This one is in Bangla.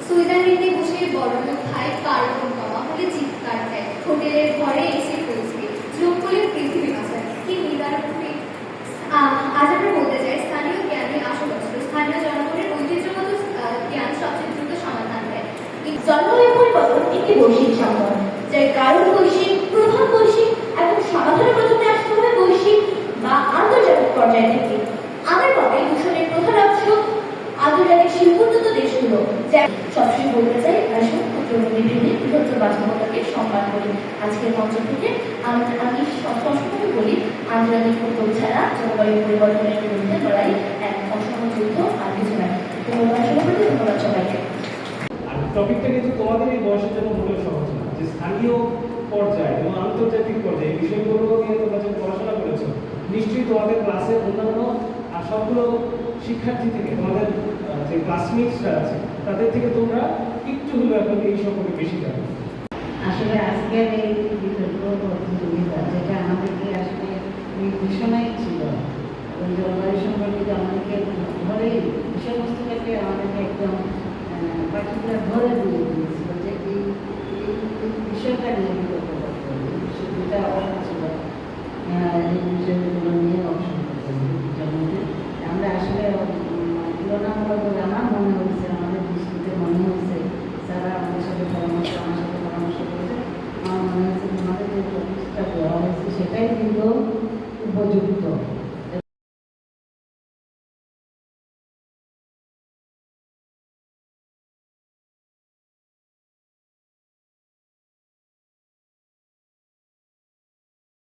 সুইজারল্যান্ডে বসে বড়লোক ভাই কার্বন কমা হলে চিৎকার দেয়, হোটেলের ঘরে এসে পৌঁছবে, যোগ করে পৃথিবী বাঁচায়। কি নিদারুণ! আজ আমরা বলতে চাই স্থানীয় জ্ঞানই আসল অস্ত্র। স্থানীয় জনগণের ঐতিহ্যগত জ্ঞান সবচেয়ে দ্রুত সমাধান দেয়। জলবায়ু পরিবর্তন একটি বৈশ্বিক সংকট, যার কারণ বৈশ্বিক, প্রভাব বৈশ্বিক এবং সমাধানের পদ্ধতি আসতে হবে বৈশ্বিক বা আন্তর্জাতিক পর্যায় থেকে। আমার মতে দূষণের প্রধান অংশ আন্তর্জাতিক শিল্পোন্নত দেশগুলো। যা সবসময় বলতে চাই, আসুন ক্ষুদ্র বৃহত্তর বাস্তবতাকে সম্মান করি। আজকের মঞ্চ থেকে আমি সবসময় বলি, আন্তর্জাতিক উদ্যোগ ছাড়া জলবায়ু পরিবর্তনের বিরুদ্ধে লড়াই এক অসম যুদ্ধ আর কিছু নয়। ধন্যবাদ সভাপতি, ধন্যবাদ সবাইকে। টপিকটা কিন্তু তোমাদের এই বয়সের জন্য মোটেও সহজ না, যে স্থানীয় পর্যায়ে এবং আন্তর্জাতিক পর্যায়ে এই বিষয়গুলো নিয়ে তোমরা যখন পড়াশোনা করেছো, নিশ্চয়ই তোমাদের ক্লাসের অন্যান্য আর সবগুলো শিক্ষার্থী থেকে, তোমাদের যে ক্লাসমেটসরা আছে তাদের থেকে তোমরা একটু হলেও এখন এই সম্পর্কে বেশি জানো। আসলে আজকের এই বিতর্ক প্রতিযোগিতা, যেটা আমাদেরকে আসলে নির্দেশনাই ছিল, এবং জলবায়ু সম্পর্কিত আমাদেরকে ধরেই বিষয়বস্তুটাকে আমাদেরকে একদম পার্টিকুলার ধরে দিয়ে দিয়েছিল যে এই বিষয়টা নিয়ে বিতর্ক করতে হবে। যেটা অবস্থা ছিল এই বিষয়গুলো নিয়ে অবসর করতে হবে। আমরা আসলে তুলনামূলক বলে আমার মনে হয়েছে, আমাদের দৃষ্টিতে মনে হয়েছে, যারা আমাদের সাথে পরামর্শ করেছে, আমার মনে হয়েছে তোমাদের যে টপিকসটা দেওয়া হয়েছে সেটাই কিন্তু উপযুক্ত।